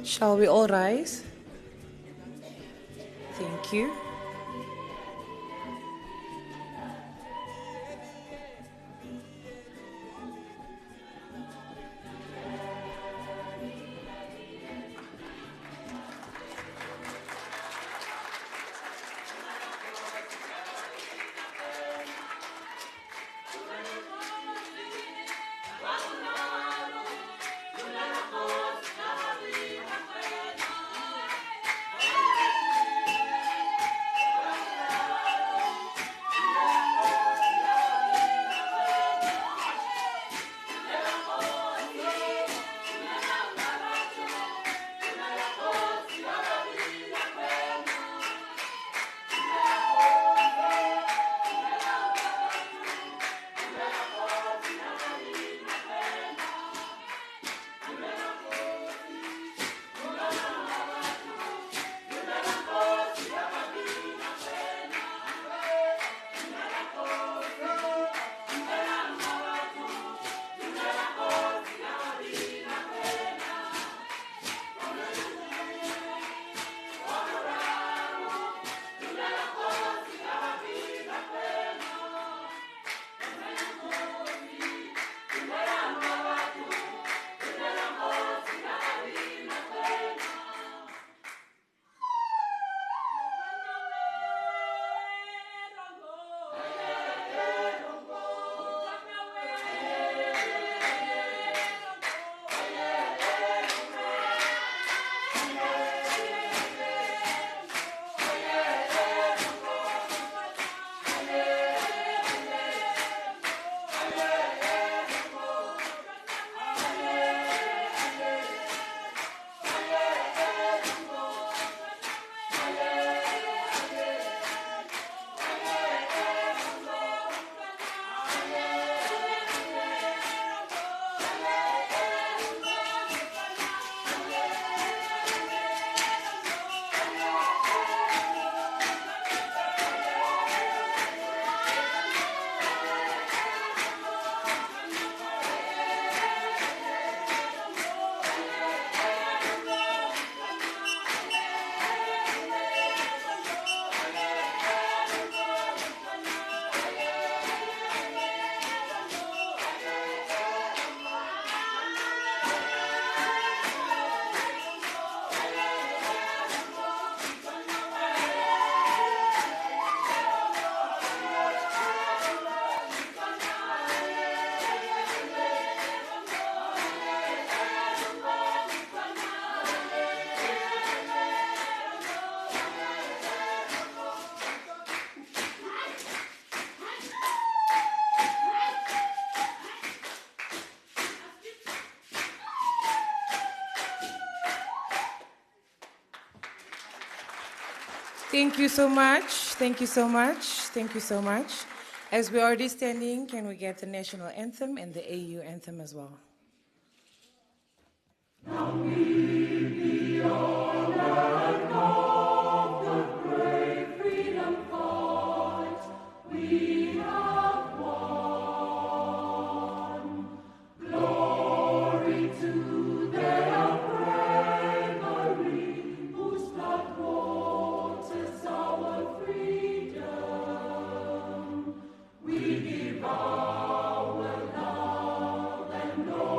Shall we all rise? Thank you. Thank you so much. Thank you so much. Thank you so much. As we're already standing, can we get the national anthem and the AU anthem as well? We give our love and all.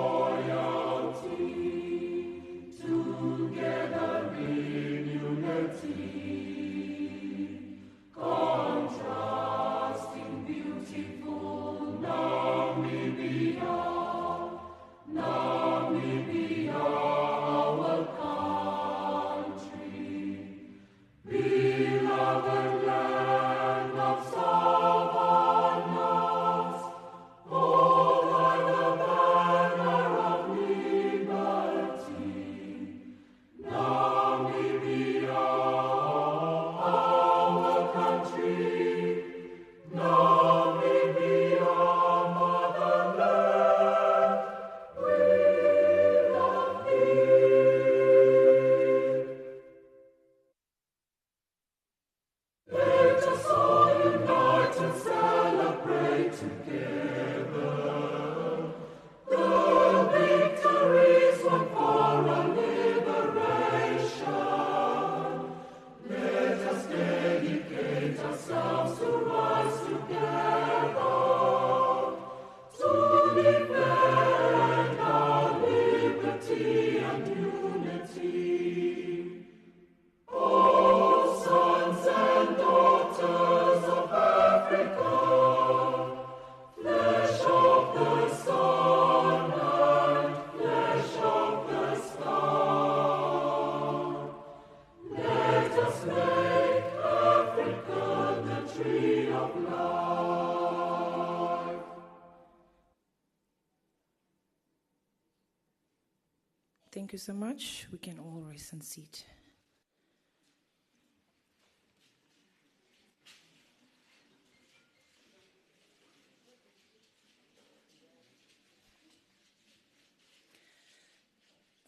Thank you so much. We can all rest and seat.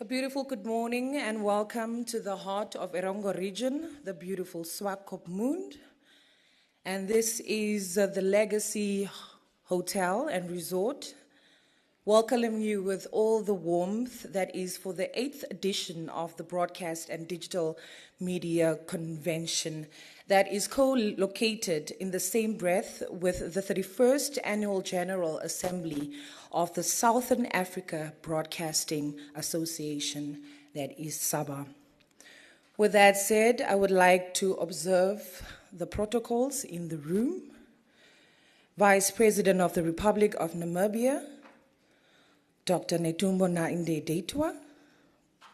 A beautiful good morning and welcome to the heart of Erongo region, the beautiful Swakopmund. And this is the Legacy Hotel and Resort, welcoming you with all the warmth that is for the 8th edition of the Broadcast and Digital Media Convention that is co-located in the same breath with the 31st Annual General Assembly of the Southern Africa Broadcasting Association, that is SABA. With that said, I would like to observe the protocols in the room. Vice President of the Republic of Namibia, Dr. Netumbo Nandi-Ndaitwah,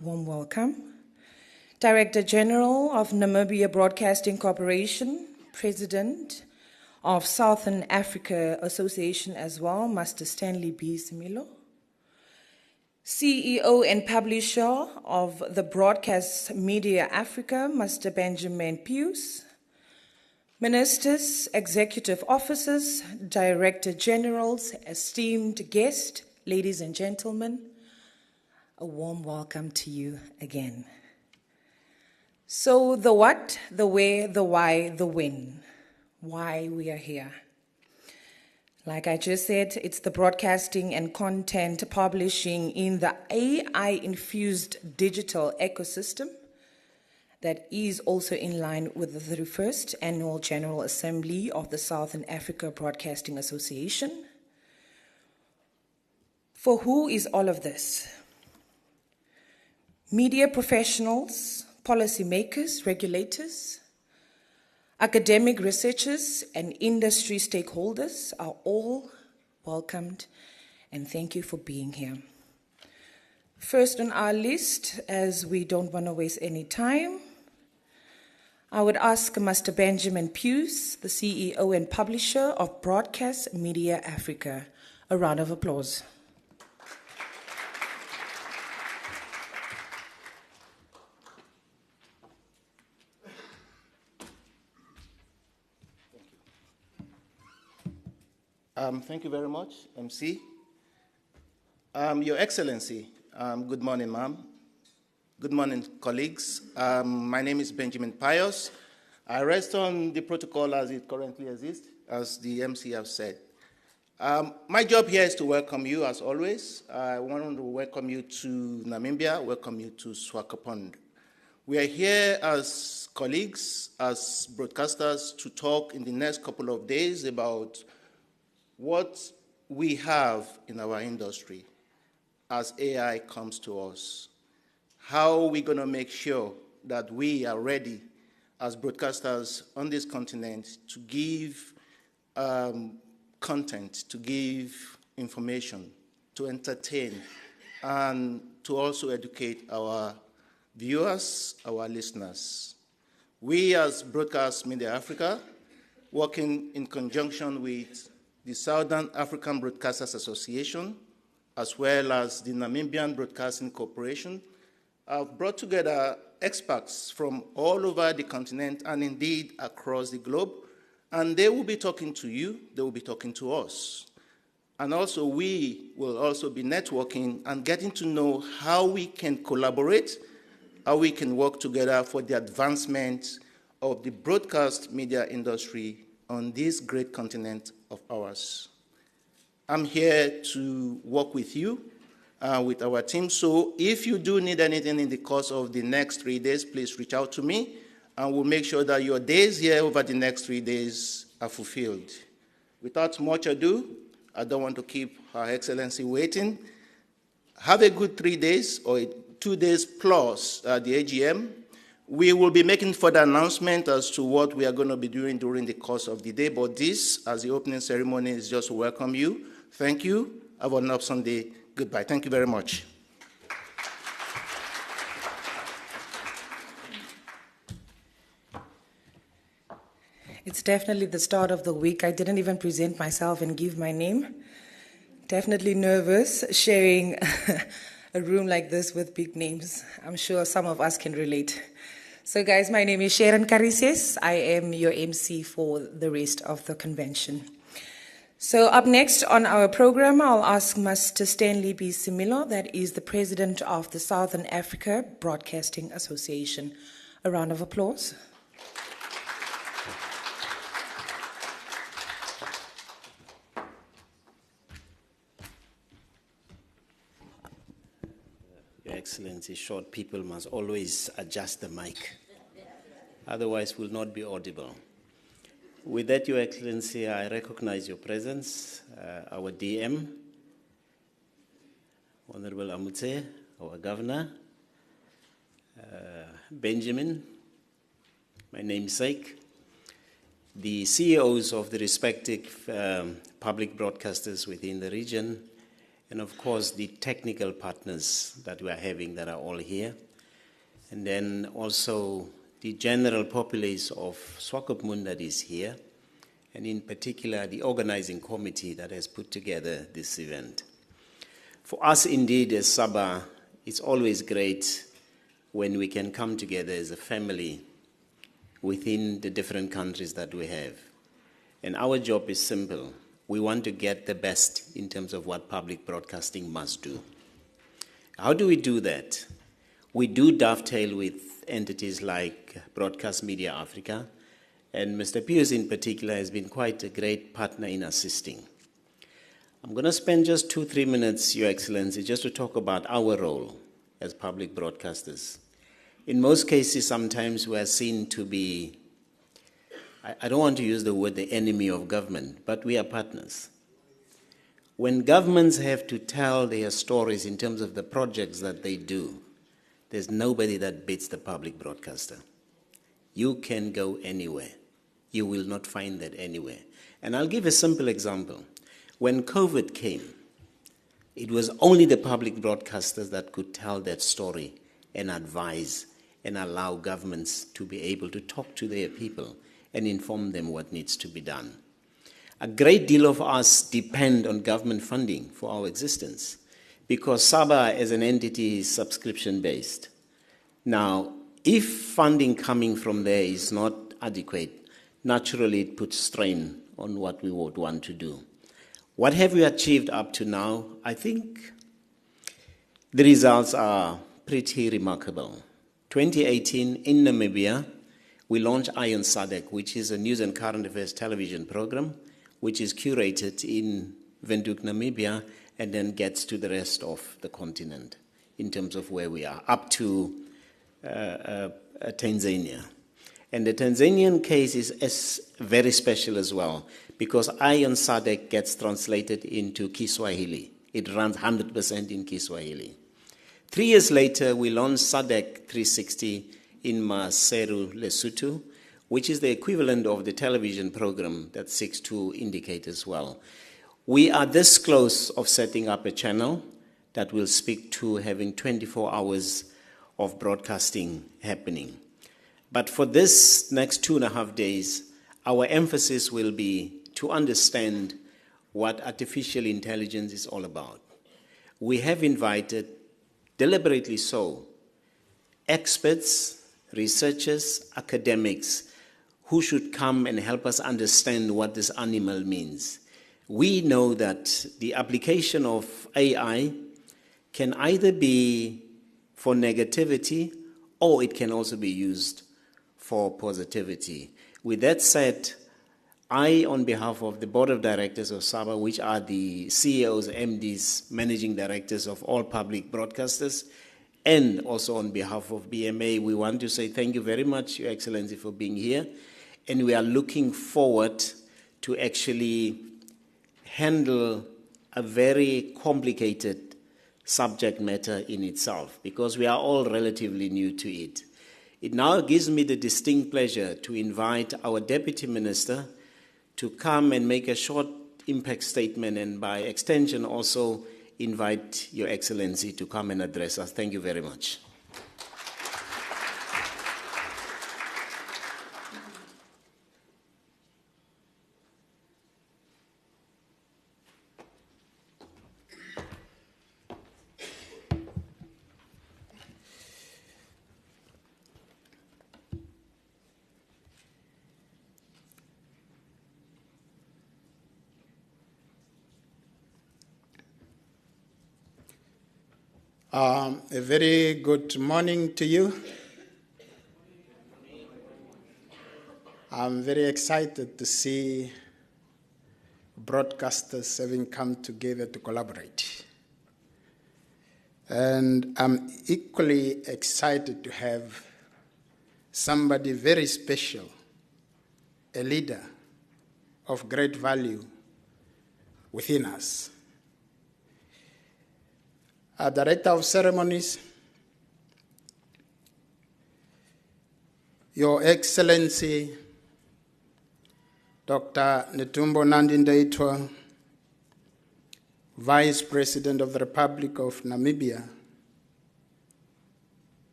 warm welcome. Director General of Namibian Broadcasting Corporation, President of Southern Africa Association as well, Master Stanley B. Similo. CEO and publisher of the Broadcast Media Africa, Master Benjamin Pius. Ministers, executive officers, director generals, esteemed guests, ladies and gentlemen, a warm welcome to you again. So the what, the where, the why, the when, why we are here. Like I just said, it's the broadcasting and content publishing in the AI-Infused Digital Ecosystem that is also in line with the 31st Annual General Assembly of the Southern Africa Broadcasting Association. For who is all of this? Media professionals, policymakers, regulators, academic researchers, and industry stakeholders are all welcomed, and thank you for being here. First on our list, as we don't want to waste any time, I would ask Master Benjamin Pius, the CEO and publisher of Broadcast Media Africa. A round of applause. Thank you very much, MC. Your Excellency, good morning, ma'am. Good morning, colleagues. My name is Benjamin Pius. I rest on the protocol as it currently exists, as the MC have said. My job here is to welcome you, as always. I want to welcome you to Namibia, welcome you to Swakopmund. We are here as colleagues, as broadcasters, to talk in the next couple of days about what we have in our industry as AI comes to us. How are we going to make sure that we are ready as broadcasters on this continent to give content, to give information, to entertain, and to also educate our viewers, our listeners. We as Broadcast Media Africa, working in conjunction with the Southern African Broadcasters Association, as well as the Namibian Broadcasting Corporation, have brought together experts from all over the continent and indeed across the globe, and they will be talking to you, they will be talking to us. And also we will also be networking and getting to know how we can collaborate, how we can work together for the advancement of the broadcast media industry on this great continent of ours. I'm here to work with you, with our team. So if you do need anything in the course of the next 3 days, please reach out to me, and we'll make sure that your days here over the next 3 days are fulfilled. Without much ado, I don't want to keep Her Excellency waiting. Have a good 3 days, or 2 days plus the AGM. We will be making further announcement as to what we are going to be doing during the course of the day, but this, as the opening ceremony, is just to welcome you. Thank you. Have an awesome day. Goodbye. Thank you very much. It's definitely the start of the week. I didn't even present myself and give my name. Definitely nervous sharing a room like this with big names. I'm sure some of us can relate. So guys, my name is Sharon Carices. I am your MC for the rest of the convention. So up next on our program, I'll ask Mr. Stanley B. Similo, that is the president of the Southern Africa Broadcasting Association. A round of applause. Your Excellency, short people must always adjust the mic. Otherwise, will not be audible. With that, Your Excellency, I recognize your presence, our DM, Honorable Amutse, our Governor, Benjamin, my namesake, the CEOs of the respective public broadcasters within the region, and of course the technical partners that we are having that are all here, and then also the general populace of Swakopmund that is here, and in particular the organizing committee that has put together this event. For us indeed as SABA, it's always great when we can come together as a family within the different countries that we have. And our job is simple. We want to get the best in terms of what public broadcasting must do. How do we do that? We do dovetail with entities like Broadcast Media Africa, and Mr. Pius in particular has been quite a great partner in assisting. I'm going to spend just 2-3 minutes, Your Excellency, just to talk about our role as public broadcasters. In most cases, sometimes we are seen to be, I don't want to use the word the enemy of government, but we are partners. When governments have to tell their stories in terms of the projects that they do, there's nobody that beats the public broadcaster. You can go anywhere. You will not find that anywhere. And I'll give a simple example. When COVID came, it was only the public broadcasters that could tell that story and advise and allow governments to be able to talk to their people and inform them what needs to be done. A great deal of us depend on government funding for our existence, because SABA as an entity is subscription-based. Now, if funding coming from there is not adequate, naturally it puts strain on what we would want to do. What have we achieved up to now? I think the results are pretty remarkable. 2018 in Namibia, we launched Ion Sadek, which is a news and current affairs television program, which is curated in Windhoek, Namibia, and then gets to the rest of the continent in terms of where we are, up to Tanzania. And the Tanzanian case is very special as well, because Ion Sadek gets translated into Kiswahili. It runs 100% in Kiswahili. 3 years later, we launched Sadek 360 in Maseru, Lesotho, which is the equivalent of the television program that seeks to indicate as well. We are this close of setting up a channel that will speak to having 24 hours of broadcasting happening. But for this next 2.5 days, our emphasis will be to understand what artificial intelligence is all about. We have invited, deliberately so, experts, researchers, academics, who should come and help us understand what this animal means. We know that the application of AI can either be for negativity or it can also be used for positivity. With that said, I, on behalf of the Board of Directors of SABA, which are the CEOs, MDs, Managing Directors of all public broadcasters, and also on behalf of BMA, we want to say thank you very much, Your Excellency, for being here. And we are looking forward to actually handle a very complicated subject matter in itself, because we are all relatively new to it. It now gives me the distinct pleasure to invite our Deputy Minister to come and make a short impact statement, and by extension also invite Your Excellency to come and address us. Thank you very much. A very good morning to you. I'm very excited to see broadcasters having come together to collaborate. And I'm equally excited to have somebody very special, a leader of great value within us. Our Director of Ceremonies, Your Excellency, Dr. Netumbo Nandi-Ndaitwah, Vice President of the Republic of Namibia,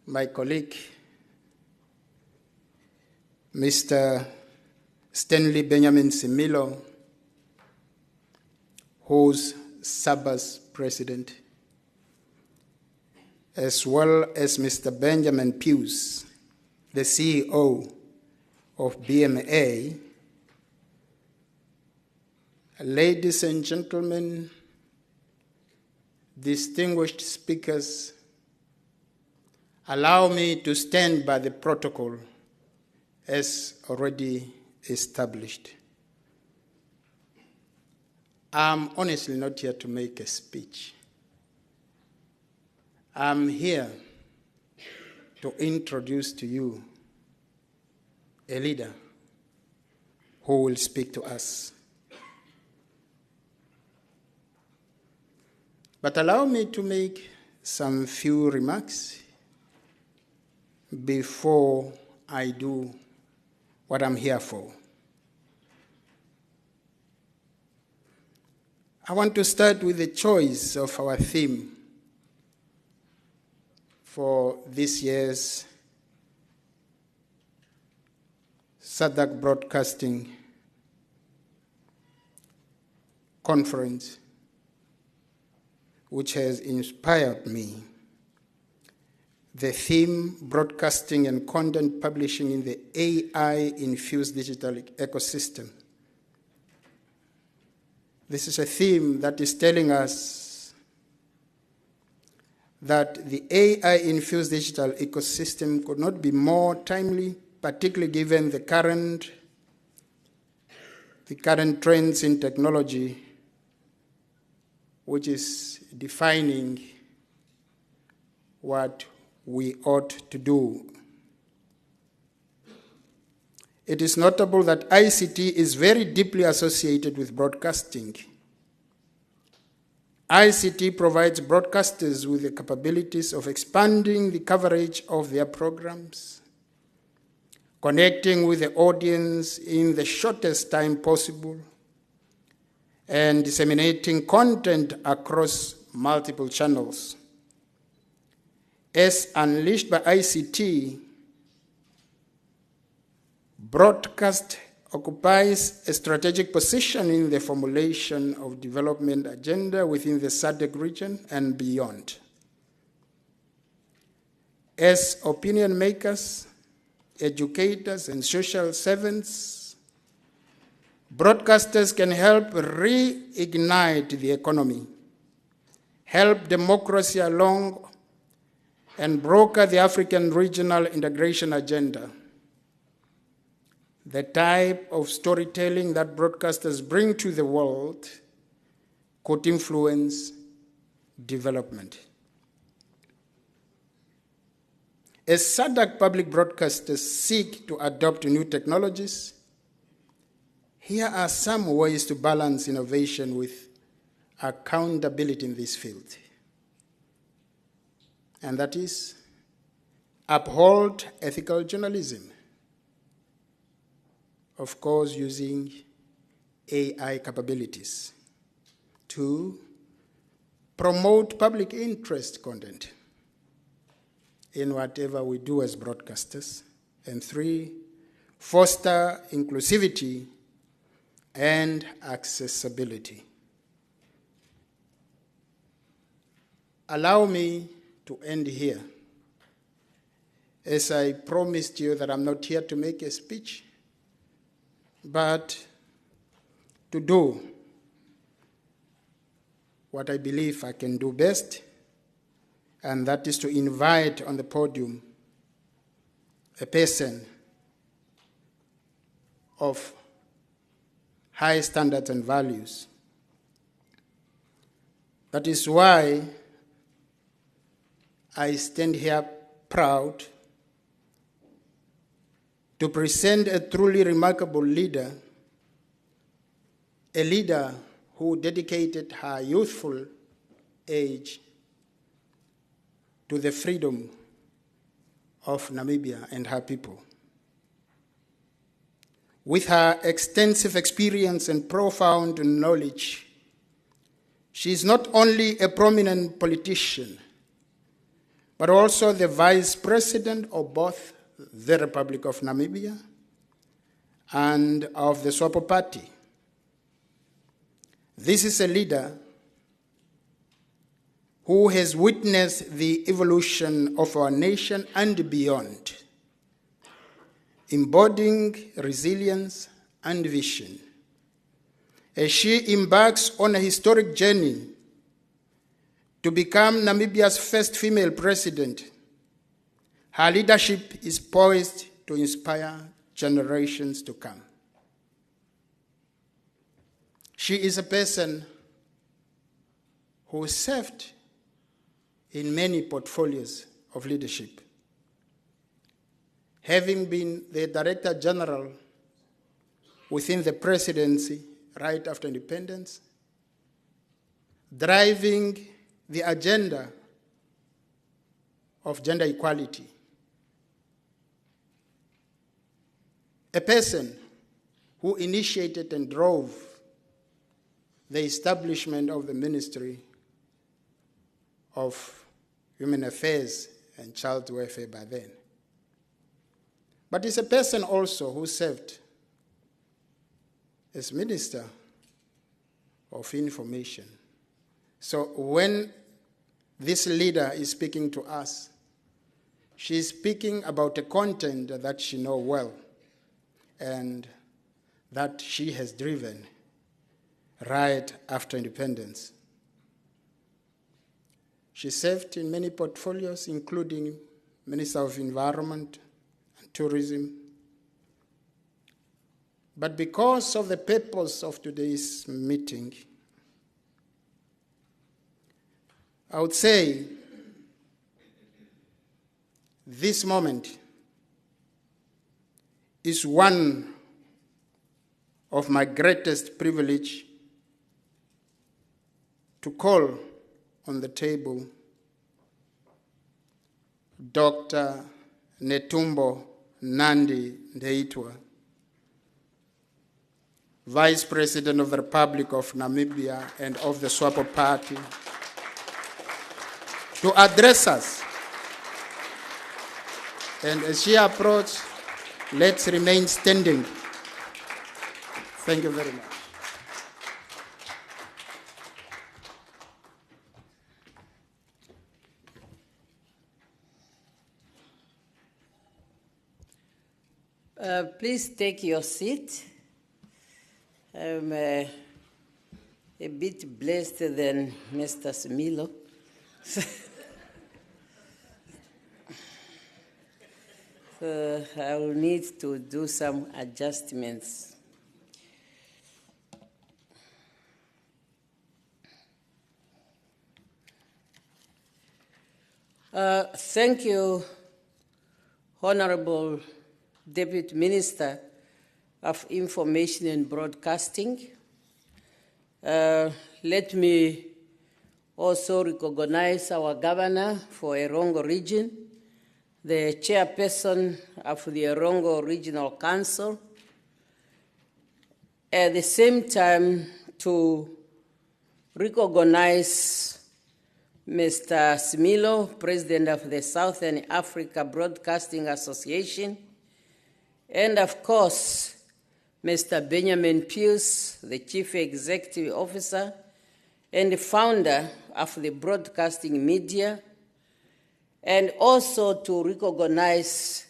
my colleague, Mr. Stanley Benjamin Similo, who's SABA's president, as well as Mr. Benjamin Pius, the CEO of BMA. Ladies and gentlemen, distinguished speakers, allow me to stand by the protocol as already established. I'm honestly not here to make a speech. I'm here to introduce to you a leader who will speak to us. But allow me to make some few remarks before I do what I'm here for. I want to start with the choice of our theme for this year's SADC Broadcasting Conference, which has inspired me. The theme, Broadcasting and Content Publishing in the AI-Infused Digital Ecosystem. This is a theme that is telling us that the AI-infused digital ecosystem could not be more timely, particularly given the current trends in technology, which is defining what we ought to do. It is notable that ICT is very deeply associated with broadcasting. ICT provides broadcasters with the capabilities of expanding the coverage of their programs, connecting with the audience in the shortest time possible, and disseminating content across multiple channels. As unleashed by ICT, broadcast occupies a strategic position in the formulation of development agenda within the SADC region and beyond. As opinion makers, educators, and social servants, broadcasters can help reignite the economy, help democracy along, and broker the African regional integration agenda. The type of storytelling that broadcasters bring to the world could influence development. As SADC public broadcasters seek to adopt new technologies, here are some ways to balance innovation with accountability in this field. And that is, uphold ethical journalism. Of course, using AI capabilities. 2, promote public interest content in whatever we do as broadcasters. And 3, foster inclusivity and accessibility. Allow me to end here. As I promised you that I'm not here to make a speech, but to do what I believe I can do best, and that is to invite on the podium a person of high standards and values. That is why I stand here proud to present a truly remarkable leader, a leader who dedicated her youthful age to the freedom of Namibia and her people. With her extensive experience and profound knowledge, she is not only a prominent politician, but also the Vice President of both the Republic of Namibia and of the SWAPO Party. This is a leader who has witnessed the evolution of our nation and beyond, embodying resilience and vision. As she embarks on a historic journey to become Namibia's first female president, her leadership is poised to inspire generations to come. She is a person who served in many portfolios of leadership, having been the Director General within the presidency right after independence, driving the agenda of gender equality. A person who initiated and drove the establishment of the Ministry of Human Affairs and Child Welfare by then. But is a person also who served as Minister of Information. So when this leader is speaking to us, she is speaking about a content that she knows well and that she has driven right after independence. She served in many portfolios, including Minister of Environment and Tourism. But because of the purpose of today's meeting, I would say this moment is one of my greatest privilege to call on the table Dr. Netumbo Nandi Ndeitwa, Vice President of the Republic of Namibia and of the SWAPO Party, to address us. And as she approaches, let's remain standing. Thank you very much. Please take your seat. I'm a bit blessed than Mr. Smilo. So I will need to do some adjustments. Thank you, Honorable Deputy Minister of Information and Broadcasting. Let me also recognize our governor for Erongo region, the chairperson of the Erongo Regional Council. At the same time, to recognize Mr. Smilo, President of the Southern Africa Broadcasting Association, and of course, Mr. Benjamin Pius, the Chief Executive Officer and the founder of the broadcasting media, and also to recognize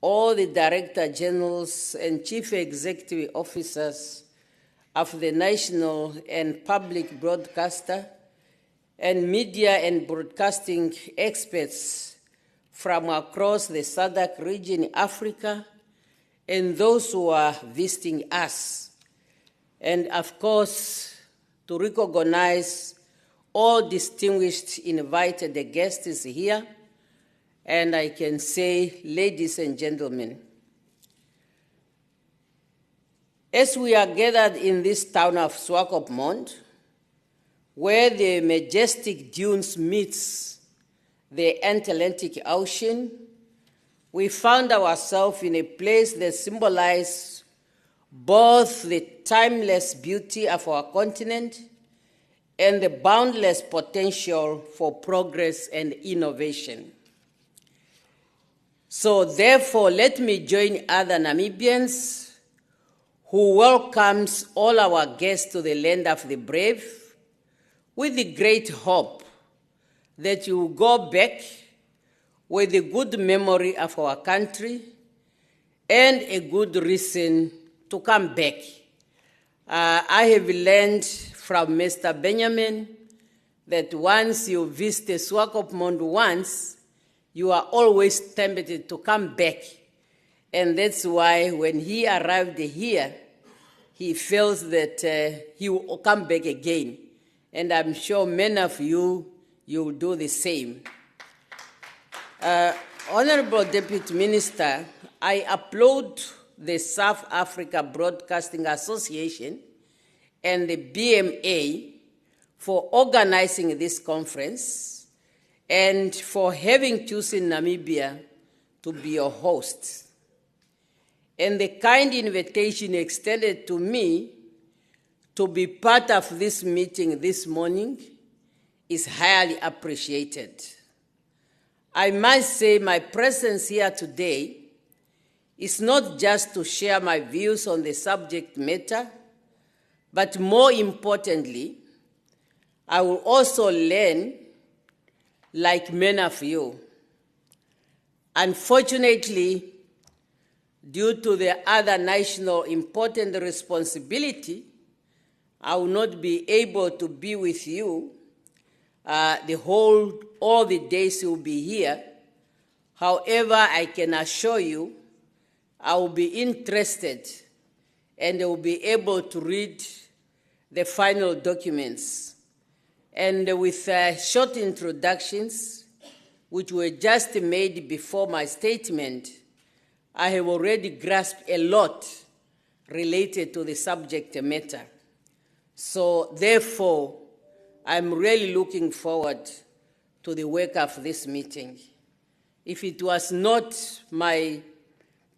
all the Director Generals and Chief Executive Officers of the national and public broadcaster and media and broadcasting experts from across the SADC region in Africa, and those who are visiting us. And of course, to recognize all distinguished invited guests here, and I can say, ladies and gentlemen, as we are gathered in this town of Swakopmund, where the majestic dunes meets the Atlantic Ocean, we found ourselves in a place that symbolizes both the timeless beauty of our continent and the boundless potential for progress and innovation. So therefore, let me join other Namibians who welcomes all our guests to the land of the brave with the great hope that you will go back with a good memory of our country and a good reason to come back. I have learned from Mr. Benjamin that once you visit Swakopmund once, you are always tempted to come back. And that's why when he arrived here, he feels that he will come back again. And I'm sure many of you will do the same. Honorable Deputy Minister, I applaud the South Africa Broadcasting Association and the BMA for organizing this conference and for having chosen Namibia to be your host. And the kind invitation extended to me to be part of this meeting this morning is highly appreciated. I must say my presence here today is not just to share my views on the subject matter, but more importantly, I will also learn like many of you. Unfortunately, due to the other national important responsibility, I will not be able to be with you all the days you will be here. However, I can assure you, I will be interested and I will be able to read the final documents. And with short introductions, which were just made before my statement, I have already grasped a lot related to the subject matter. So therefore, I'm really looking forward to the work of this meeting. If it was not my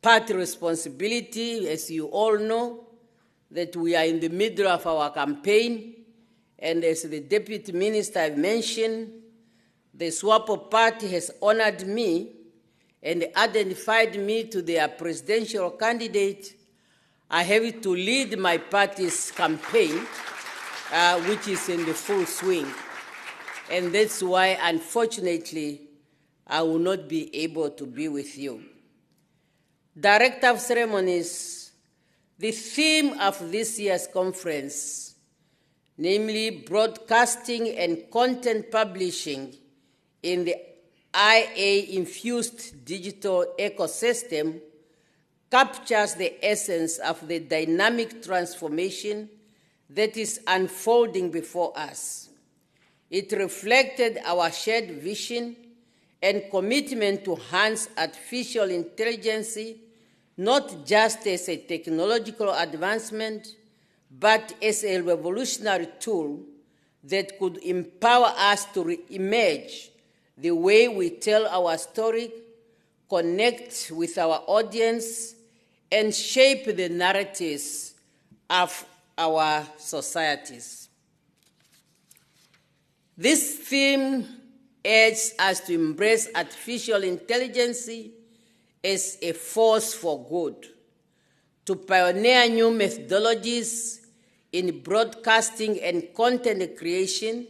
party responsibility, as you all know, that we are in the middle of our campaign, and as the Deputy Minister mentioned, the SWAPO party has honored me and identified me to their presidential candidate. I have to lead my party's campaign, which is in the full swing. And that's why, unfortunately, I will not be able to be with you. Director of Ceremonies, the theme of this year's conference, namely broadcasting and content publishing in the AI-Infused Digital Ecosystem, captures the essence of the dynamic transformation that is unfolding before us. It reflected our shared vision and commitment to harness artificial intelligence, not just as a technological advancement, but as a revolutionary tool that could empower us to reimagine the way we tell our story, connect with our audience, and shape the narratives of our societies. This theme urges us to embrace artificial intelligence as a force for good, to pioneer new methodologies in broadcasting and content creation,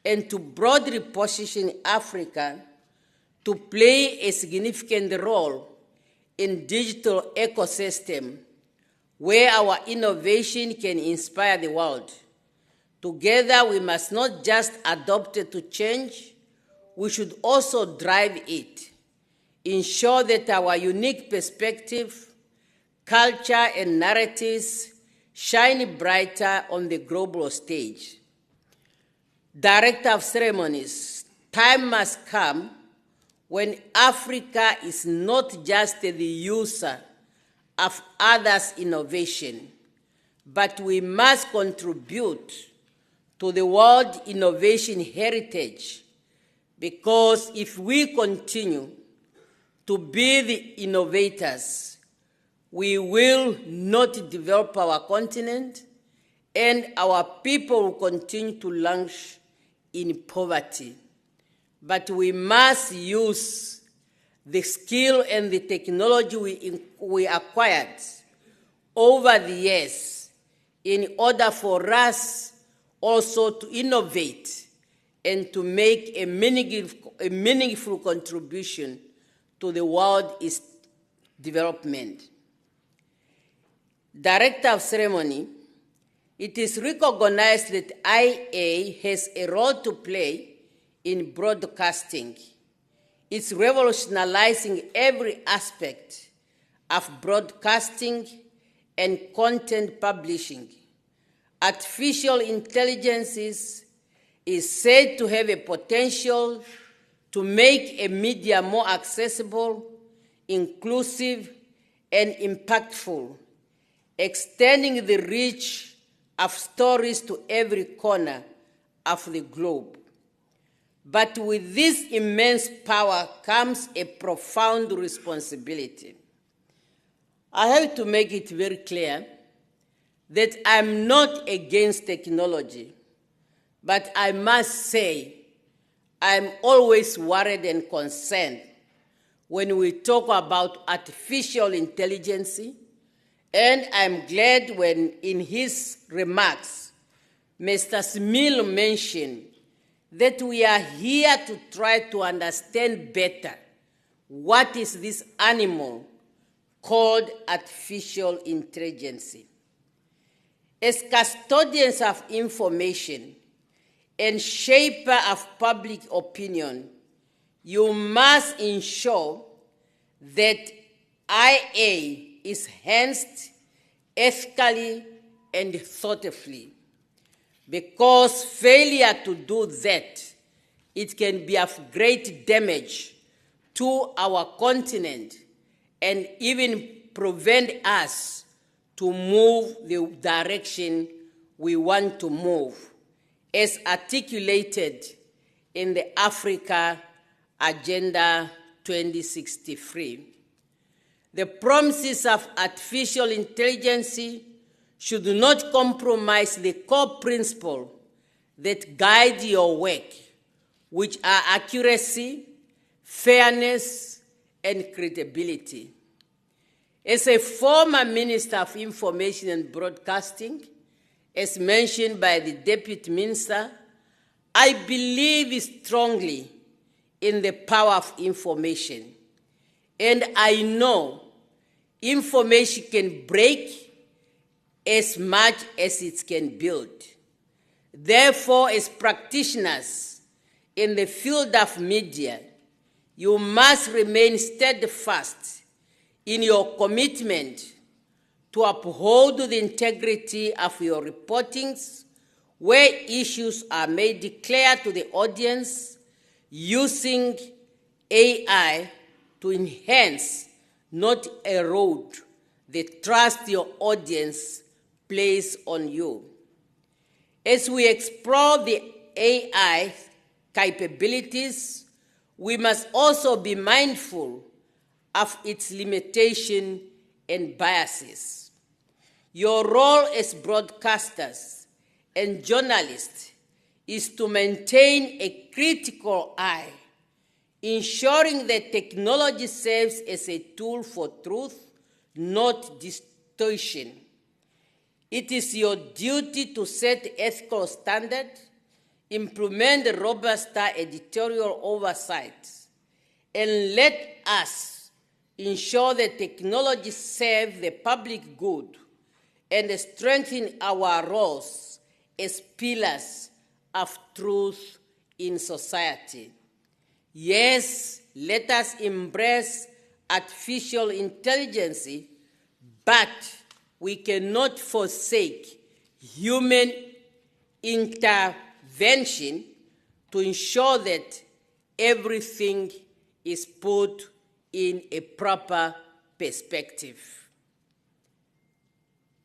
and to broadly position Africa to play a significant role in digital ecosystem where our innovation can inspire the world, Together, we must not just adopt it to change, we should also drive it. Ensure that our unique perspective, culture, and narratives shine brighter on the global stage. Director of Ceremonies, time must come when Africa is not just the user of others' innovation, but we must contribute to the world innovation heritage, because if we continue to be the innovators, we will not develop our continent, and our people will continue to languish in poverty. But we must use the skill and the technology we acquired over the years in order for us also to innovate and to make a meaningful contribution to the world's development. Director of Ceremony, it is recognized that IA has a role to play in broadcasting. It's revolutionizing every aspect of broadcasting and content publishing. Artificial intelligence is said to have a potential to make a media more accessible, inclusive, and impactful, extending the reach of stories to every corner of the globe. But with this immense power comes a profound responsibility. I have to make it very clear that I'm not against technology, but I must say I'm always worried and concerned when we talk about artificial intelligence, and I'm glad when in his remarks, Mr. Smil mentioned that we are here to try to understand better what is this animal called artificial intelligence. As custodians of information and shaper of public opinion, you must ensure that IA is handled ethically and thoughtfully, because failure to do that, it can be of great damage to our continent and even prevent us to move the direction we want to move, as articulated in the Africa Agenda 2063. The promises of artificial intelligence should not compromise the core principles that guide your work, which are accuracy, fairness, and credibility. As a former Minister of Information and Broadcasting, as mentioned by the Deputy Minister, I believe strongly in the power of information. And I know information can break as much as it can build. Therefore, as practitioners in the field of media, you must remain steadfast in your commitment to uphold the integrity of your reportings where issues are made clear to the audience, using AI to enhance, not erode, the trust your audience place on you. As we explore the AI capabilities, we must also be mindful of its limitation and biases. Your role as broadcasters and journalists is to maintain a critical eye, ensuring that technology serves as a tool for truth, not distortion. It is your duty to set ethical standards, implement robust editorial oversight, and let us ensure that technology serves the public good and strengthen our roles as pillars of truth in society. Yes, let us embrace artificial intelligence, but we cannot forsake human intervention to ensure that everything is put in a proper perspective.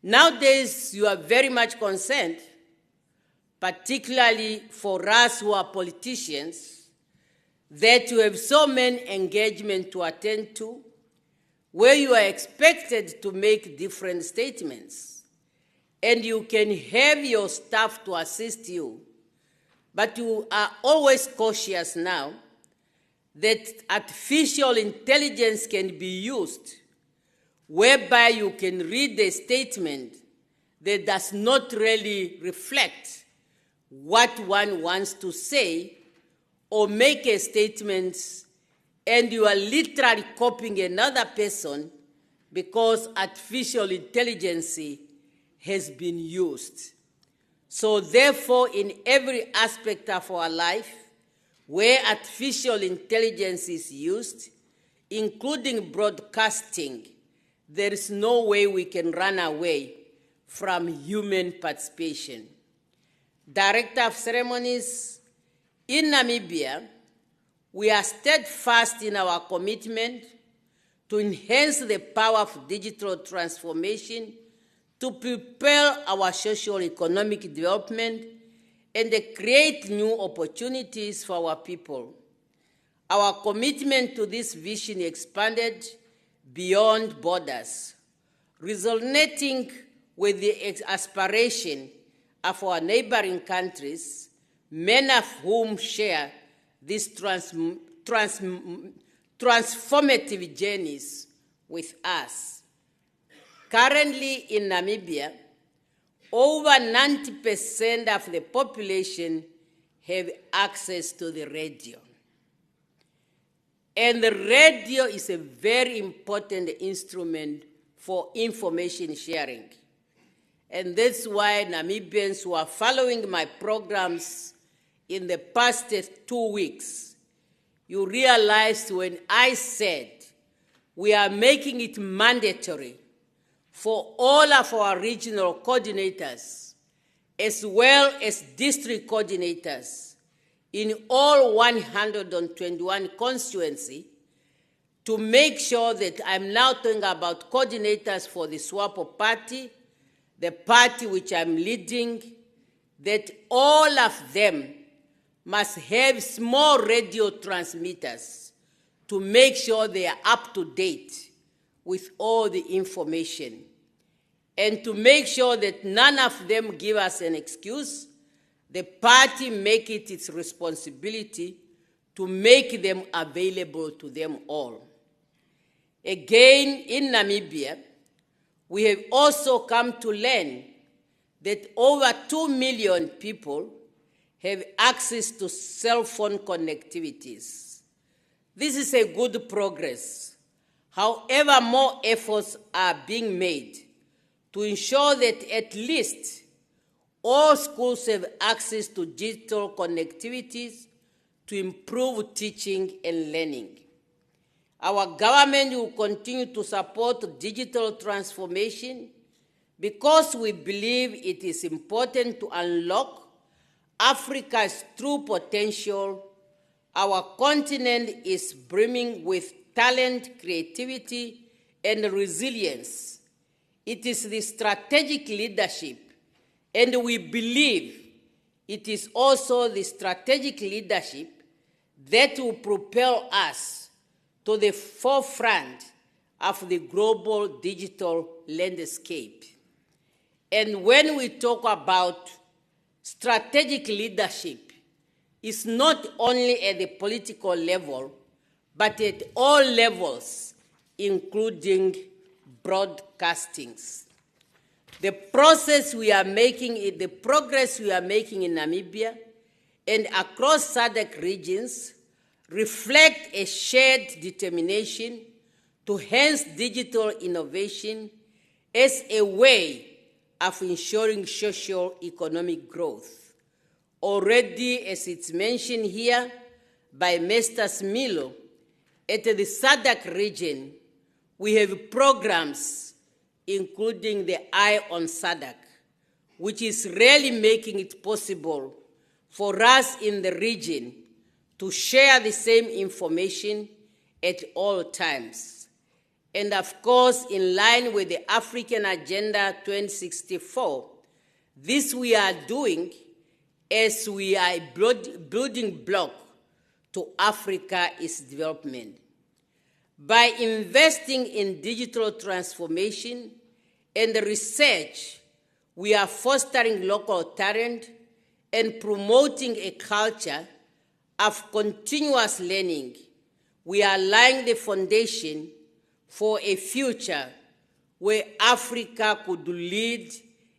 Nowadays, you are very much concerned, particularly for us who are politicians, that you have so many engagements to attend to, where you are expected to make different statements. And you can have your staff to assist you, but you are always cautious now that artificial intelligence can be used, whereby you can read a statement that does not really reflect what one wants to say, or make a statement and you are literally copying another person because artificial intelligence has been used. So therefore, in every aspect of our life where artificial intelligence is used, including broadcasting, there is no way we can run away from human participation. Director of Ceremonies, in Namibia, we are steadfast in our commitment to enhance the power of digital transformation to propel our socio-economic development and create new opportunities for our people. Our commitment to this vision expanded beyond borders, resonating with the aspiration of our neighboring countries, many of whom share these transformative journeys with us. Currently in Namibia, over 90% of the population have access to the radio. And the radio is a very important instrument for information sharing. And that's why Namibians who are following my programs in the past 2 weeks, you realized when I said we are making it mandatory for all of our regional coordinators, as well as district coordinators in all 121 constituencies, to make sure that I'm now talking about coordinators for the SWAPO party, the party which I'm leading, that all of them must have small radio transmitters to make sure they are up to date with all the information, and to make sure that none of them give us an excuse. The party make it its responsibility to make them available to them all. Again, in Namibia, we have also come to learn that over 2 million people have access to cell phone connectivities. This is a good progress. However, more efforts are being made to ensure that at least all schools have access to digital connectivities to improve teaching and learning. Our government will continue to support digital transformation because we believe it is important to unlock Africa's true potential. Our continent is brimming with talent, creativity, and resilience. It is the strategic leadership, and we believe it is also the strategic leadership that will propel us to the forefront of the global digital landscape. And when we talk about strategic leadership, it's not only at the political level, but at all levels, including broadcastings. The progress we are making in Namibia and across SADC regions reflect a shared determination to enhance digital innovation as a way of ensuring socio-economic growth. Already, as it's mentioned here by Mr. Smilo, at the SADC region, we have programs including the Eye on SADC, which is really making it possible for us in the region to share the same information at all times. And of course, in line with the African Agenda 2064, this we are doing as we are a building block to Africa's development. By investing in digital transformation and research, we are fostering local talent and promoting a culture of continuous learning. We are laying the foundation for a future where Africa could lead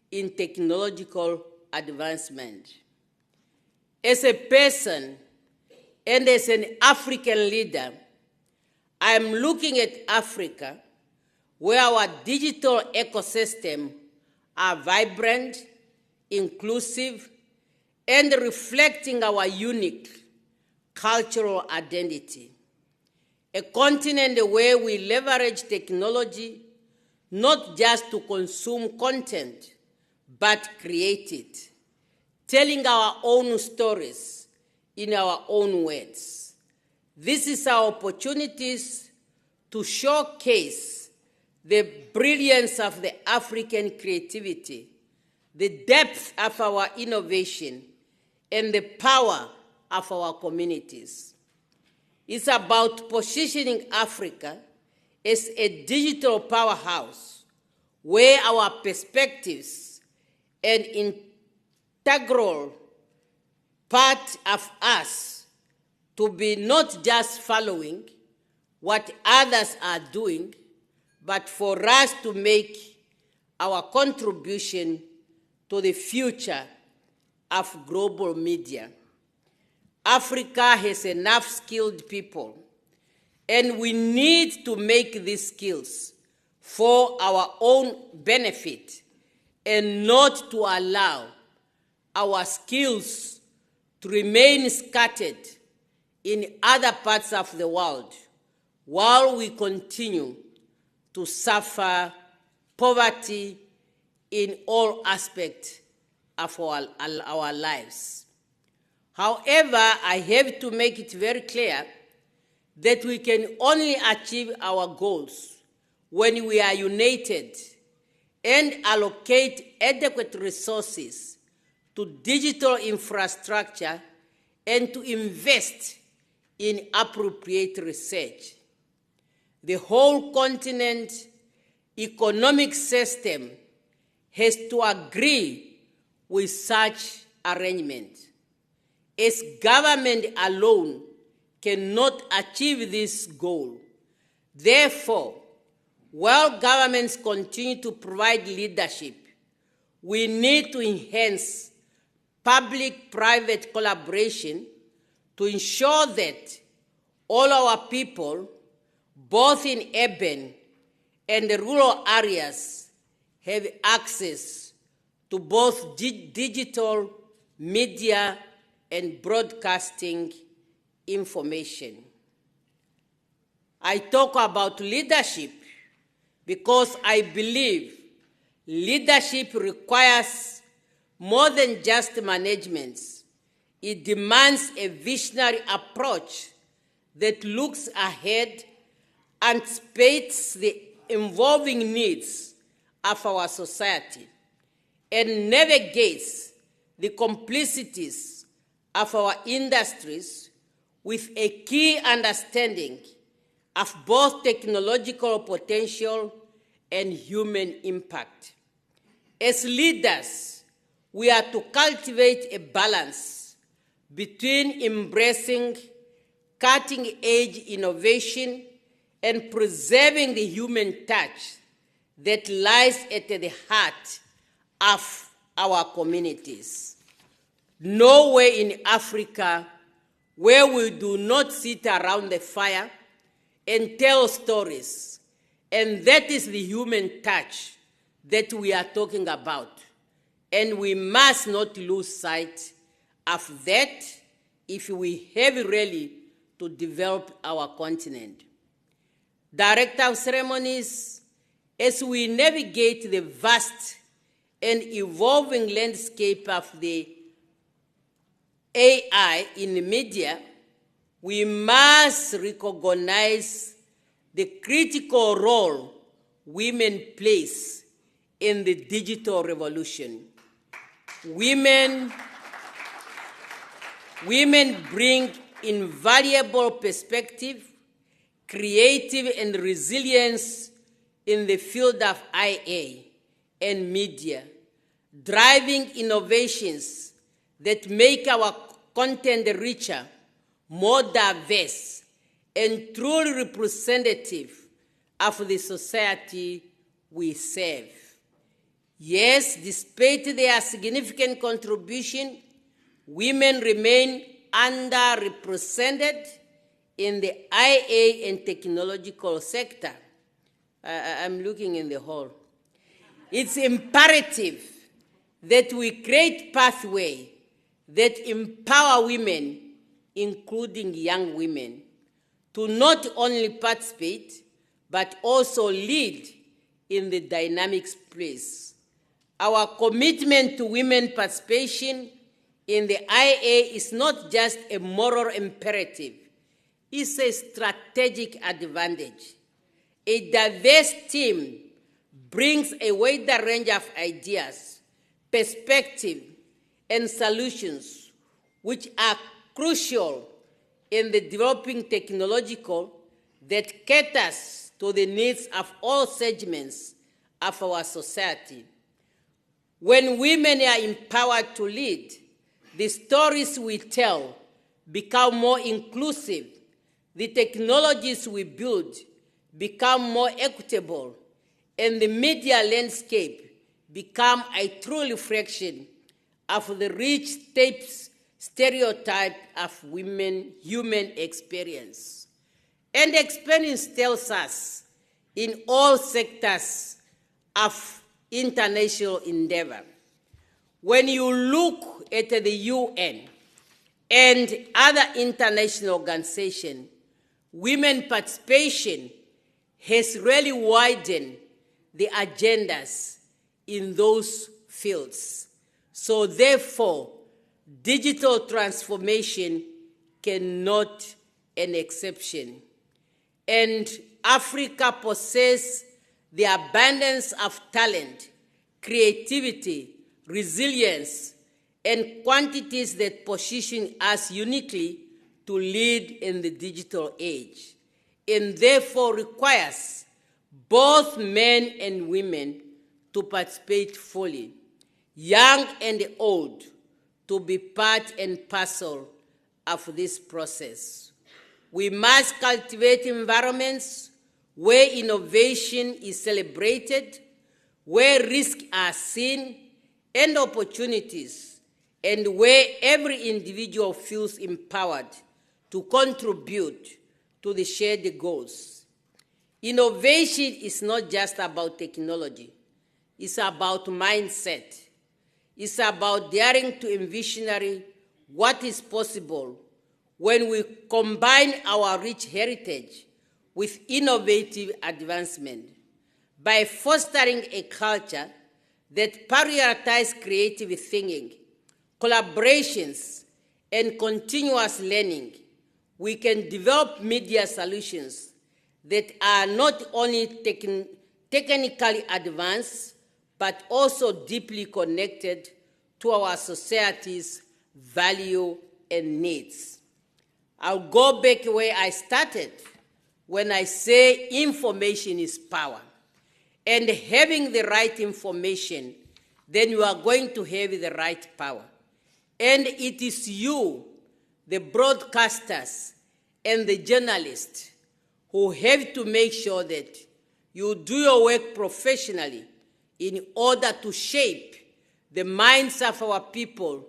in technological advancement. As a person and as an African leader, I am looking at Africa where our digital ecosystem are vibrant, inclusive, and reflecting our unique cultural identity. A continent where we leverage technology not just to consume content, but create it, telling our own stories in our own words. This is our opportunities to showcase the brilliance of the African creativity, the depth of our innovation, and the power of our communities. It's about positioning Africa as a digital powerhouse where our perspectives and integral part of us to be not just following what others are doing, but for us to make our contribution to the future of global media. Africa has enough skilled people, and we need to make these skills for our own benefit and not to allow our skills to remain scattered in other parts of the world while we continue to suffer poverty in all aspects of our lives. However, I have to make it very clear that we can only achieve our goals when we are united and allocate adequate resources to digital infrastructure and to invest in appropriate research. The whole continent economic system has to agree with such arrangement, as government alone cannot achieve this goal. Therefore, while governments continue to provide leadership, we need to enhance public-private collaboration to ensure that all our people, both in urban and rural areas, have access to both digital media and broadcasting information. I talk about leadership because I believe leadership requires more than just management. It demands a visionary approach that looks ahead, anticipates the evolving needs of our society, and navigates the complexities of our industries with a key understanding of both technological potential and human impact. As leaders, we are to cultivate a balance between embracing cutting-edge innovation and preserving the human touch that lies at the heart of our communities. Nowhere in Africa where we do not sit around the fire and tell stories, and that is the human touch that we are talking about. And we must not lose sight of that if we have really to develop our continent. Director of Ceremonies, as we navigate the vast and evolving landscape of the AI in the media, we must recognize the critical role women plays in the digital revolution. Women bring invaluable perspective, creative and resilience in the field of IA and media, driving innovations that make our content richer, more diverse, and truly representative of the society we serve. Yes, despite their significant contribution, women remain underrepresented in the IA and technological sector. I'm looking in the hall. It's imperative that we create pathways that empower women, including young women, to not only participate, but also lead in the dynamic space. Our commitment to women participation in the IA is not just a moral imperative, it's a strategic advantage. A diverse team brings a wider range of ideas, perspectives, and solutions which are crucial in the developing technological that caters to the needs of all segments of our society. When women are empowered to lead, the stories we tell become more inclusive, the technologies we build become more equitable, and the media landscape become a true reflection of the rich stereotype of women human experience. And experience tells us in all sectors of international endeavor. When you look at the UN and other international organizations, women participation has really widened the agendas in those fields. So therefore, digital transformation cannot be an exception. And Africa possesses the abundance of talent, creativity, resilience, and quantities that position us uniquely to lead in the digital age, and therefore requires both men and women to participate fully, young and old, to be part and parcel of this process. We must cultivate environments where innovation is celebrated, where risks are seen and opportunities, and where every individual feels empowered to contribute to the shared goals. Innovation is not just about technology. It's about mindset. It's about daring to envision what is possible when we combine our rich heritage with innovative advancement. By fostering a culture that prioritizes creative thinking, collaborations, and continuous learning, we can develop media solutions that are not only technically advanced, but also deeply connected to our society's value and needs. I'll go back where I started when I say information is power. And having the right information, then you are going to have the right power. And it is you, the broadcasters and the journalists, who have to make sure that you do your work professionally in order to shape the minds of our people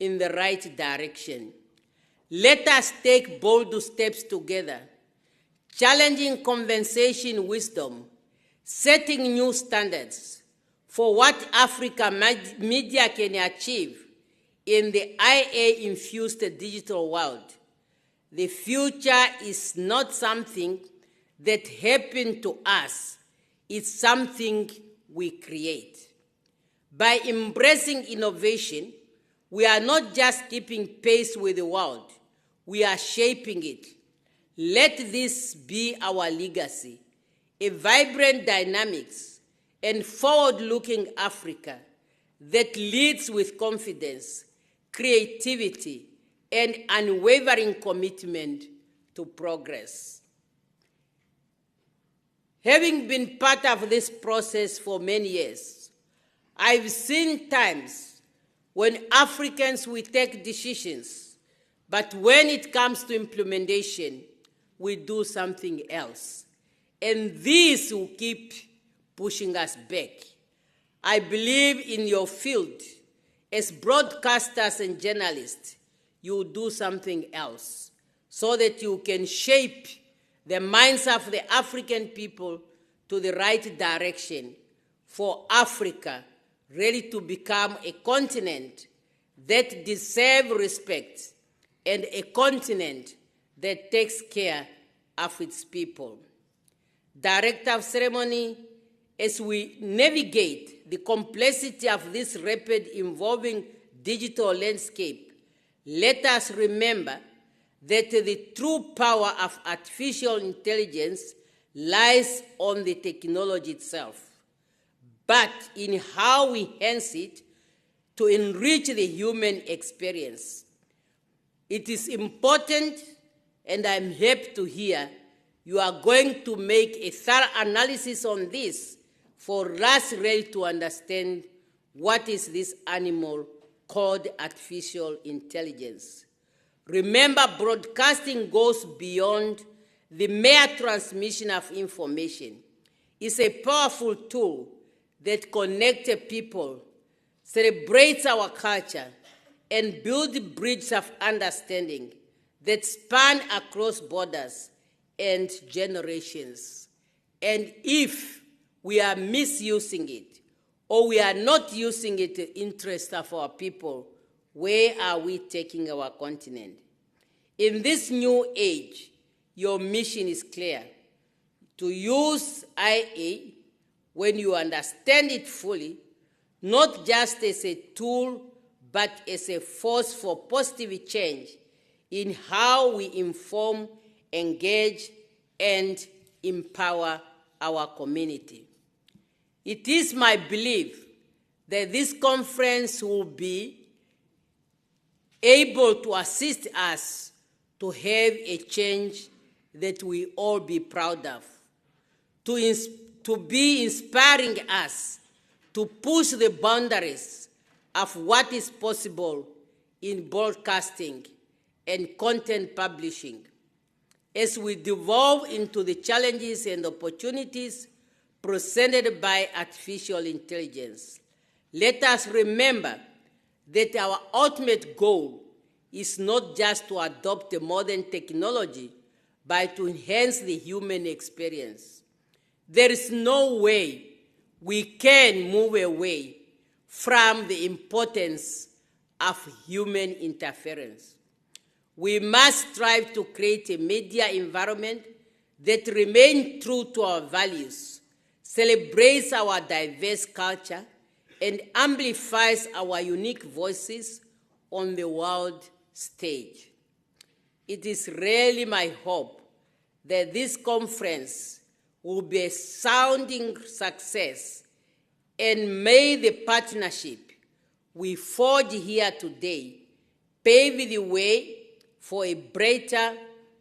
in the right direction. Let us take bold steps together, challenging conversation wisdom, setting new standards, for what Africa media can achieve in the AI-infused digital world. The future is not something that happened to us. It's something we create. By embracing innovation, we are not just keeping pace with the world, we are shaping it. Let this be our legacy, a vibrant, dynamics, and forward-looking Africa that leads with confidence, creativity, and unwavering commitment to progress. Having been part of this process for many years, I've seen times when Africans will take decisions, but when it comes to implementation, we do something else. And this will keep pushing us back. I believe in your field, as broadcasters and journalists, you do something else so that you can shape the minds of the African people to the right direction for Africa really to become a continent that deserves respect and a continent that takes care of its people. Director of Ceremony, as we navigate the complexity of this rapid evolving digital landscape, let us remember that the true power of artificial intelligence lies on the technology itself, but in how we enhance it to enrich the human experience. It is important, and I'm happy to hear you are going to make a thorough analysis on this for us really to understand what is this animal called artificial intelligence. Remember, broadcasting goes beyond the mere transmission of information. It's a powerful tool that connects people, celebrates our culture, and builds bridges of understanding that span across borders and generations. And if we are misusing it, or we are not using it in the interest of our people, where are we taking our continent? In this new age, your mission is clear: to use IA when you understand it fully, not just as a tool, but as a force for positive change in how we inform, engage, and empower our community. It is my belief that this conference will be able to assist us to have a change that we all be proud of, to be inspiring us to push the boundaries of what is possible in broadcasting and content publishing. As we devolve into the challenges and opportunities presented by artificial intelligence, let us remember that our ultimate goal is not just to adopt the modern technology, but to enhance the human experience. There is no way we can move away from the importance of human interference. We must strive to create a media environment that remains true to our values, celebrates our diverse culture, and amplifies our unique voices on the world stage. It is really my hope that this conference will be a sounding success, and may the partnership we forge here today pave the way for a brighter,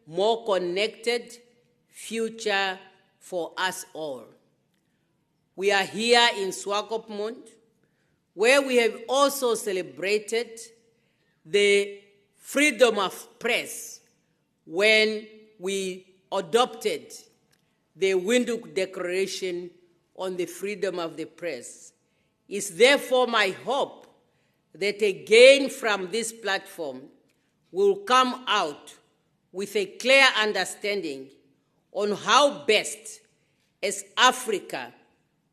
more connected future for us all. We are here in Swakopmund, where we have also celebrated the freedom of press when we adopted the Windhoek Declaration on the freedom of the press. It's therefore my hope that again from this platform will come out with a clear understanding on how best as Africa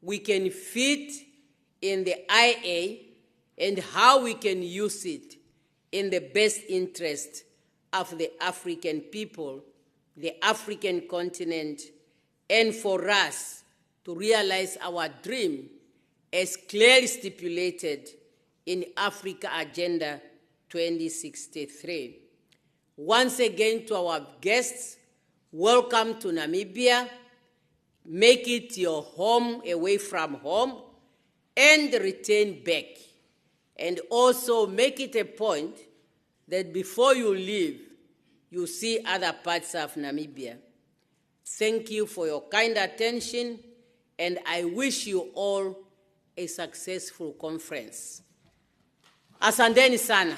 we can fit in the IA and how we can use it in the best interest of the African people, the African continent, and for us to realize our dream as clearly stipulated in Africa Agenda 2063. Once again, to our guests, welcome to Namibia. Make it your home away from home and return back. And also make it a point that before you leave, you see other parts of Namibia. Thank you for your kind attention, and I wish you all a successful conference. Asanteni sana.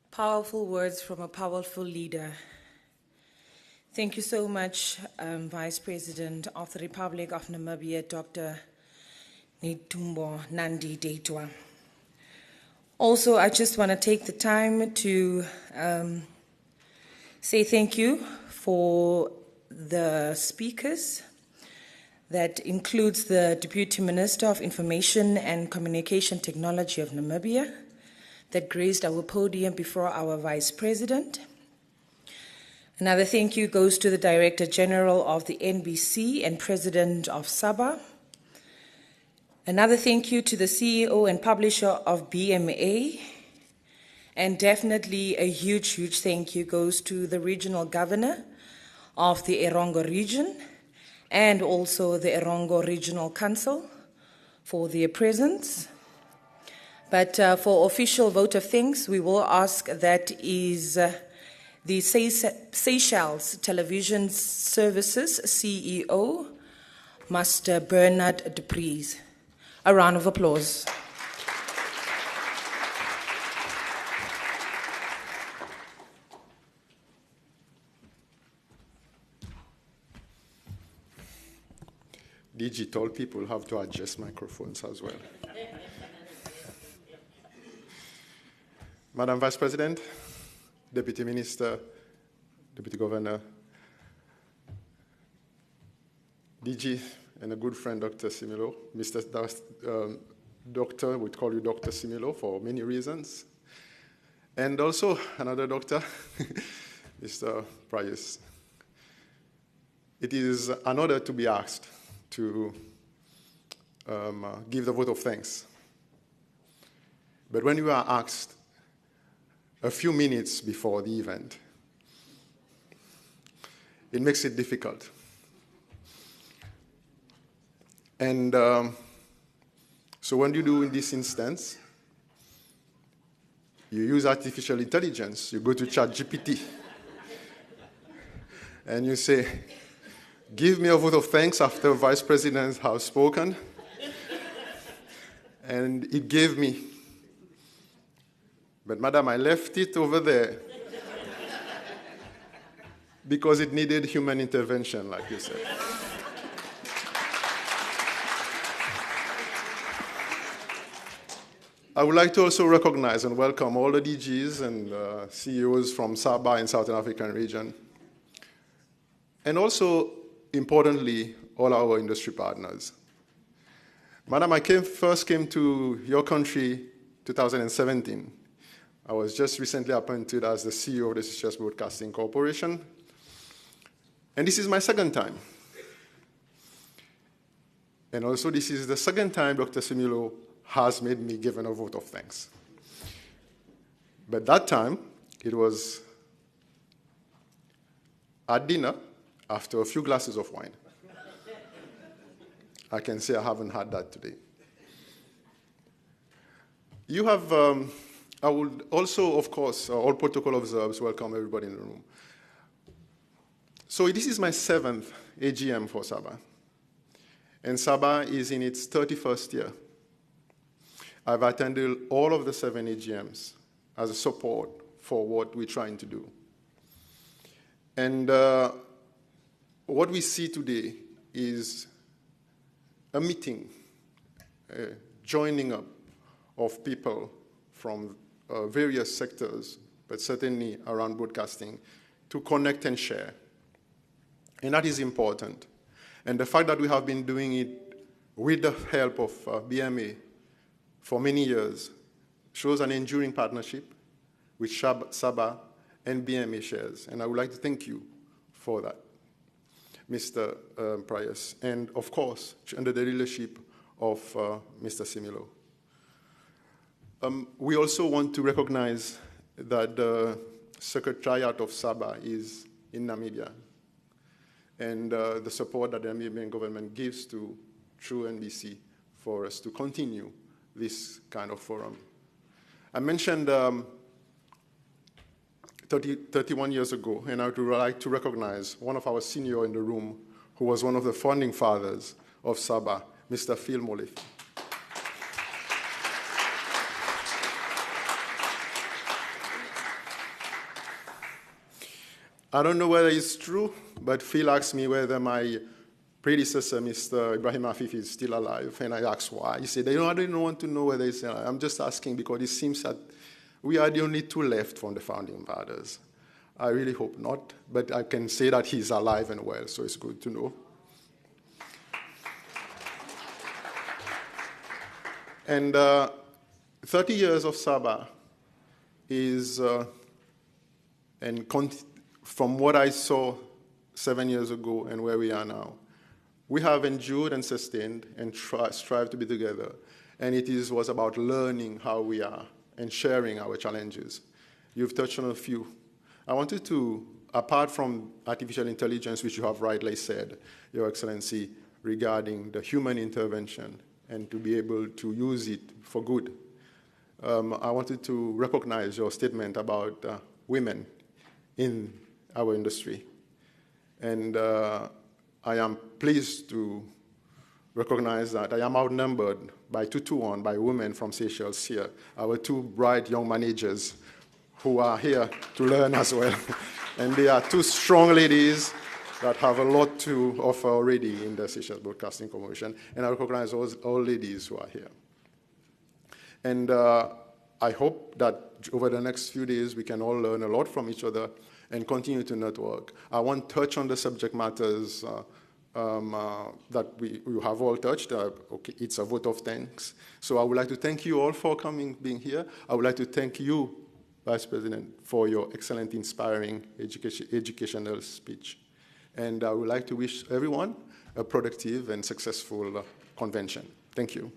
Powerful words from a powerful leader. Thank you so much, Vice President of the Republic of Namibia, Dr. Netumbo Nandi-Ndaitwah. Also, I just want to take the time to say thank you for the speakers. That includes the Deputy Minister of Information and Communication Technology of Namibia, that graced our podium before our Vice President. Another thank you goes to the Director General of the NBC and President of SABA. Another thank you to the CEO and publisher of BMA. And definitely a huge, huge thank you goes to the Regional Governor of the Erongo region and also the Erongo Regional Council for their presence. But for official vote of thanks, we will ask that is the Seychelles Television Services CEO, Master Bernard de Vries. A round of applause. Digital people have to adjust microphones as well. Madam Vice President, Deputy Minister, Deputy Governor, DG, and a good friend, Dr. Similo. Doctor, we call you Dr. Similo for many reasons. And also another doctor, Mr. Price. It is an honor to be asked to give the vote of thanks. But when you are asked a few minutes before the event, it makes it difficult. And so what do you do in this instance? You use artificial intelligence. You go to ChatGPT. And you say, give me a vote of thanks after Vice President has spoken. And it gave me. But madam, I left it over there because it needed human intervention, like you said. I would like to also recognize and welcome all the DGs and CEOs from SABA and Southern African region. And also, importantly, all our industry partners. Madam, I first came to your country 2017. I was just recently appointed as the CEO of the Namibian Broadcasting Corporation. And this is my second time. And also, this is the second time Dr. Similo has made me give a vote of thanks. But that time, it was at dinner after a few glasses of wine. I can say I haven't had that today. You have, I would also, of course, all protocol observers, welcome everybody in the room. So this is my 7th AGM for SABA. And SABA is in its 31st year. I've attended all of the 7 AGMs as a support for what we're trying to do. And what we see today is a meeting, joining up of people from various sectors, but certainly around broadcasting, to connect and share. And that is important. And the fact that we have been doing it with the help of BMA for many years shows an enduring partnership which SABA and BMA shares. And I would like to thank you for that, Mr. Price. And of course, under the leadership of Mr. Similo. We also want to recognize that the Secretariat of SABA is in Namibia, and the support that the Namibian government gives to through NBC for us to continue this kind of forum. I mentioned 31 years ago, and I would like to recognize one of our seniors in the room who was one of the founding fathers of SABA, Mr. Phil Molefe. I don't know whether it's true, but Phil asked me whether my predecessor, Mr. Ibrahim Afif, is still alive, and I asked why. He said, I didn't want to know whether he's alive. I'm just asking because it seems that we are the only 2 left from the founding fathers. I really hope not, but I can say that he's alive and well, so it's good to know. And 30 years of SABA is, from what I saw 7 years ago and where we are now, we have endured and sustained and strive to be together. And it was about learning how we are and sharing our challenges. You've touched on a few. I wanted to, apart from artificial intelligence, which you have rightly said, Your Excellency, regarding the human intervention and to be able to use it for good, I wanted to recognize your statement about women in our industry. And I am pleased to recognize that I am outnumbered by 2 to 1 by women from Seychelles here, our 2 bright young managers who are here to learn as well. And they are 2 strong ladies that have a lot to offer already in the Seychelles Broadcasting Corporation. And I recognize all ladies who are here. And I hope that over the next few days we can all learn a lot from each other and continue to network. I won't touch on the subject matters that we have all touched. Okay, it's a vote of thanks. So I would like to thank you all for being here. I would like to thank you, Vice President, for your excellent, inspiring educational speech. And I would like to wish everyone a productive and successful convention. Thank you.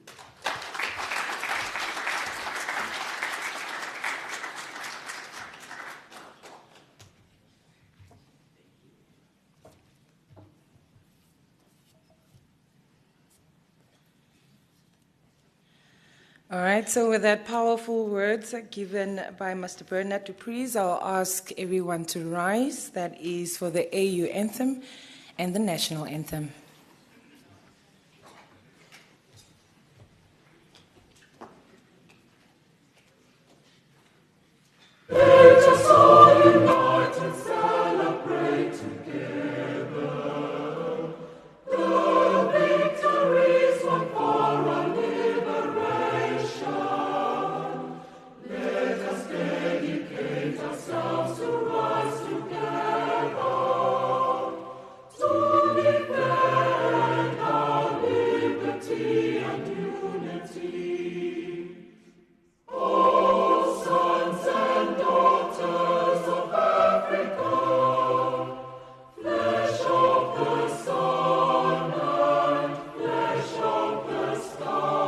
All right, so with that powerful words given by Mr. Bernard Dupreez, I'll ask everyone to rise. That is for the AU anthem and the national anthem. Let us all unite and celebrate together the victories won for our liberation. Let us dedicate ourselves to rise together to defend our liberty and unity. Oh, sons and daughters of Africa, flesh of the sun and flesh of the star,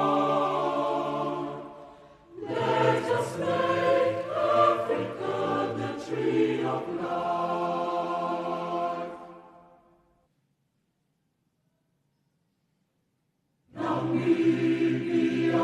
let us make Africa the tree of life. Namibia.